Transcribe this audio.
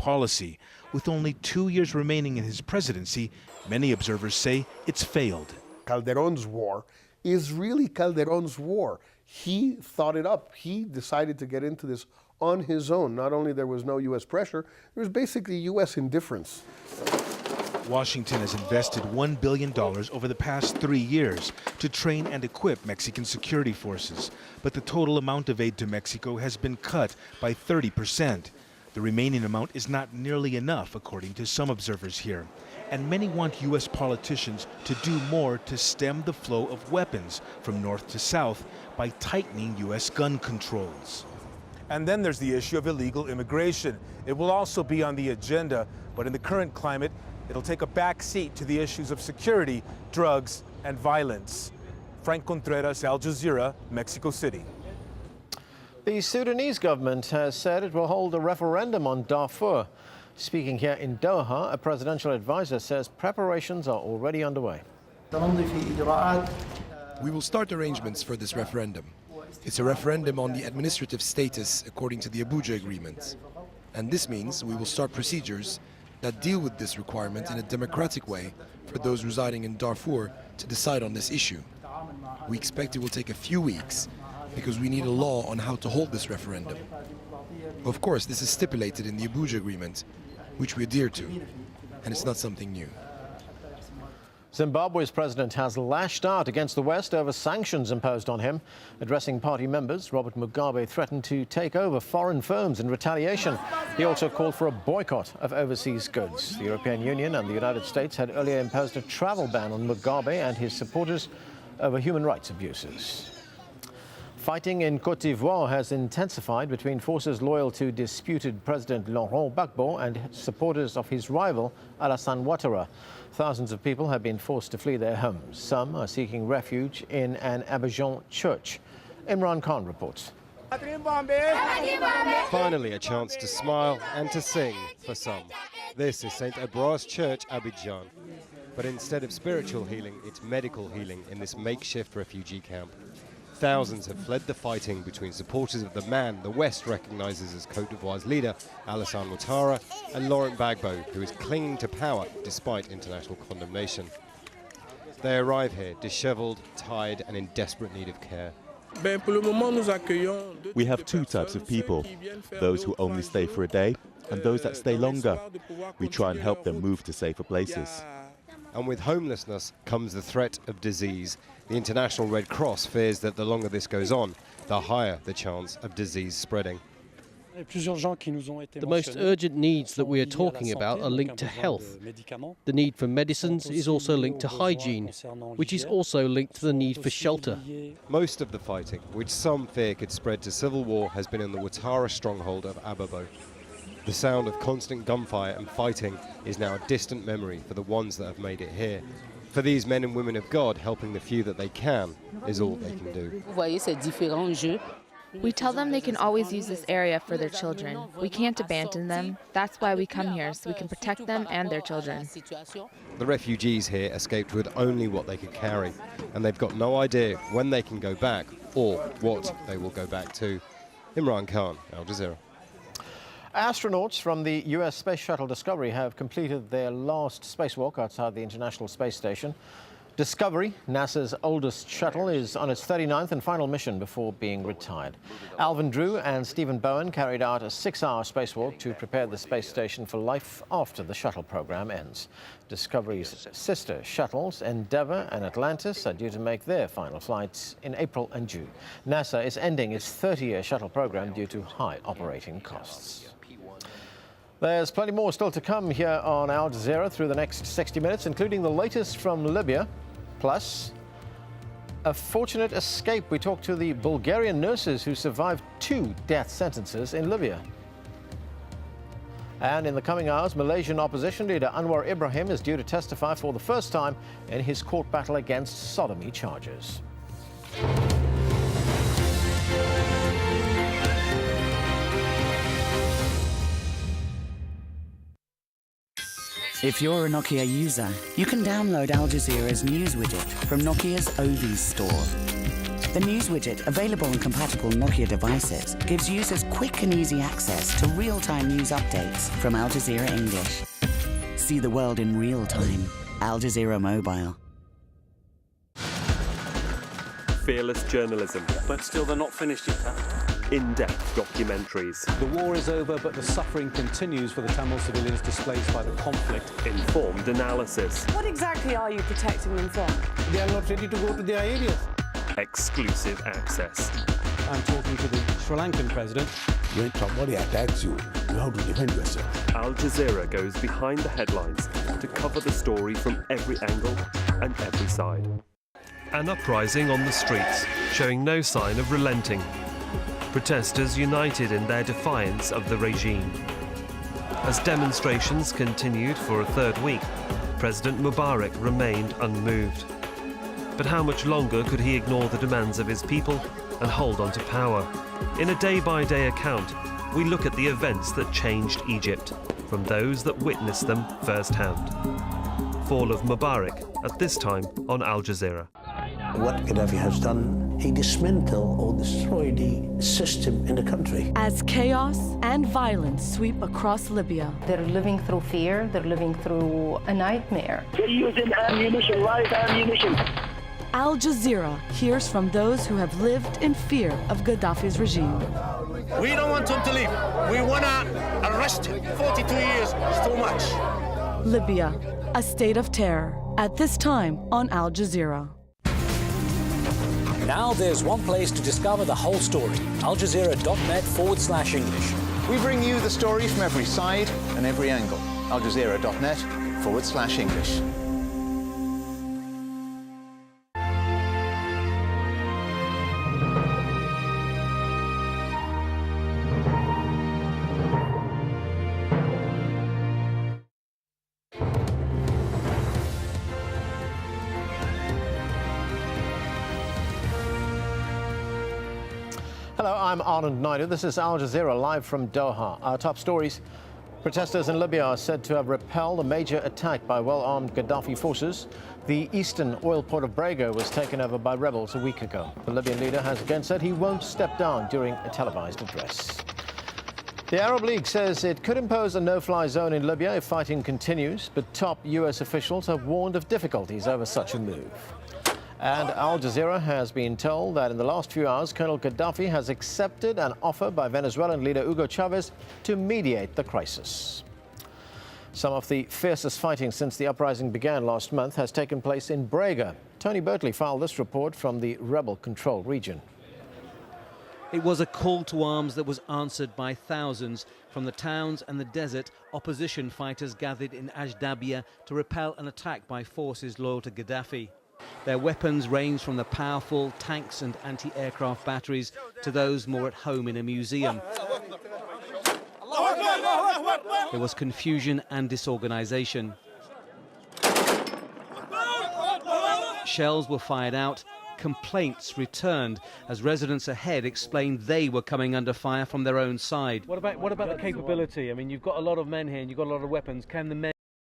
policy. With only 2 years remaining in his presidency, many observers say it's failed. Calderón's war is really Calderón's war. He thought it up. He decided to get into this on his own. Not only there was no U.S. pressure, there was basically U.S. indifference. Washington has invested $1 billion over the past 3 years to train and equip Mexican security forces. But the total amount of aid to Mexico has been cut by 30%. The remaining amount is not nearly enough, according to some observers here. And many want U.S. politicians to do more to stem the flow of weapons from north to south by tightening U.S. gun controls. And then there's the issue of illegal immigration. It will also be on the agenda, but in the current climate, it'll take a back seat to the issues of security, drugs, and violence. Frank Contreras, AlJazeera, Mexico City. The Sudanese government has said it will hold a referendum on Darfur. Speaking here in Doha, a presidential advisor says preparations are already underway. We will start arrangements for this referendum. It's a referendum on the administrative status according to the Abuja Agreement. And this means we will start procedures that deal with this requirement in a democratic way for those residing in Darfur to decide on this issue. We expect it will take a few weeks because we need a law on how to hold this referendum. Of course, this is stipulated in the Abuja Agreement, which we adhere to, and it's not something new. Zimbabwe's president has lashed out against the West over sanctions imposed on him. Addressing party members, Robert Mugabe threatened to take over foreign firms in retaliation. He also called for a boycott of overseas goods. The European Union and the United States had earlier imposed a travel ban on Mugabe and his supporters over human rights abuses. Fighting in Côte d'Ivoire has intensified between forces loyal to disputed President Laurent Gbagbo and supporters of his rival, Alassane Ouattara. Thousands of people have been forced to flee their homes. Some are seeking refuge in an Abidjan church. Imran Khan reports. Finally, a chance to smile and to sing for some. This is St. Ambroise Church, Abidjan. But instead of spiritual healing, it's medical healing in this makeshift refugee camp. Thousands have fled the fighting between supporters of the man the West recognizes as Côte d'Ivoire's leader, Alassane Ouattara, and Laurent Gbagbo, who is clinging to power despite international condemnation. They arrive here disheveled, tired, and in desperate need of care. We have two types of people, those who only stay for a day and those that stay longer. We try and help them move to safer places. And with homelessness comes the threat of disease. The International Red Cross fears that the longer this goes on, the higher the chance of disease spreading. The most urgent needs that we are talking about are linked to health. The need for medicines is also linked to hygiene, which is also linked to the need for shelter. Most of the fighting, which some fear could spread to civil war, has been in the Ouattara stronghold of Ababo. The sound of constant gunfire and fighting is now a distant memory for the ones that have made it here. For these men and women of God, helping the few that they can is all they can do. We tell them they can always use this area for their children. We can't abandon them. That's why we come here, so we can protect them and their children. The refugees here escaped with only what they could carry, and they've got no idea when they can go back or what they will go back to. Imran Khan, AlJazeera. Astronauts from the U.S. Space Shuttle Discovery have completed their last spacewalk outside the International Space Station. Discovery, NASA's oldest shuttle, is on its 39th and final mission before being retired. Alvin Drew and Stephen Bowen carried out a 6-hour spacewalk to prepare the space station for life after the shuttle program ends. Discovery's sister shuttles, Endeavour and Atlantis, are due to make their final flights in April and June. NASA is ending its 30-year shuttle program due to high operating costs. There's plenty more still to come here on Al Jazeera through the next 60 minutes, including the latest from Libya, plus a fortunate escape. We talked to the Bulgarian nurses who survived 2 death sentences in Libya. And in the coming hours, Malaysian opposition leader Anwar Ibrahim is due to testify for the first time in his court battle against sodomy charges. If you're a Nokia user, you can download Al Jazeera's news widget from Nokia's Ovis store. The news widget, available on compatible Nokia devices, gives users quick and easy access to real-time news updates from AlJazeera English. See the world in real time. AlJazeera Mobile. Fearless journalism. But still, they're not finished yet, huh? In-depth documentaries. The war is over, but the suffering continues for the Tamil civilians displaced by the conflict. Informed analysis. What exactly are you protecting them from? They are not ready to go to their areas. Exclusive access. I'm talking to the Sri Lankan president. When somebody attacks you, you have to defend yourself. Al Jazeera goes behind the headlines to cover the story from every angle and every side. An uprising on the streets, showing no sign of relenting. Protesters united in their defiance of the regime. As demonstrations continued for a third week, President Mubarak remained unmoved. But how much longer could he ignore the demands of his people and hold on to power? In a day-by-day account, we look at the events that changed Egypt, from those that witnessed them firsthand. Fall of Mubarak, at this time on Al Jazeera. What Gaddafi has done, he dismantled or destroyed the system in the country. As chaos and violence sweep across Libya. They're living through fear, they're living through a nightmare. They're using ammunition, live ammunition. Al Jazeera hears from those who have lived in fear of Gaddafi's regime. We don't want him to leave. We want to arrest him. 42 years is too much. Libya, a state of terror. At this time on Al Jazeera. Now there's one place to discover the whole story. AlJazeera.net/English. We bring you the story from every side and every angle. AlJazeera.net/English. Hello, I'm Anand Naidu. This is Al Jazeera live from Doha. Our top stories. Protesters in Libya are said to have repelled a major attack by well-armed Gaddafi forces. The eastern oil port of Brega was taken over by rebels a week ago. The Libyan leader has again said he won't step down during a televised address. The Arab League says it could impose a no-fly zone in Libya if fighting continues, but top US officials have warned of difficulties over such a move. And Al Jazeera has been told that in the last few hours, Colonel Gaddafi has accepted an offer by Venezuelan leader Hugo Chavez to mediate the crisis. Some of the fiercest fighting since the uprising began last month has taken place in Brega. Tony Bertley filed this report from the rebel-controlled region. It was a call to arms that was answered by thousands. From the towns and the desert, opposition fighters gathered in Ajdabia to repel an attack by forces loyal to Gaddafi. Their weapons range from the powerful tanks and anti-aircraft batteries to those more at home in a museum. There was confusion and disorganization. Shells were fired out. Complaints returned as residents ahead explained they were coming under fire from their own side. What about the capability? I mean, you've got a lot of men here and you've got a lot of weapons. Can the men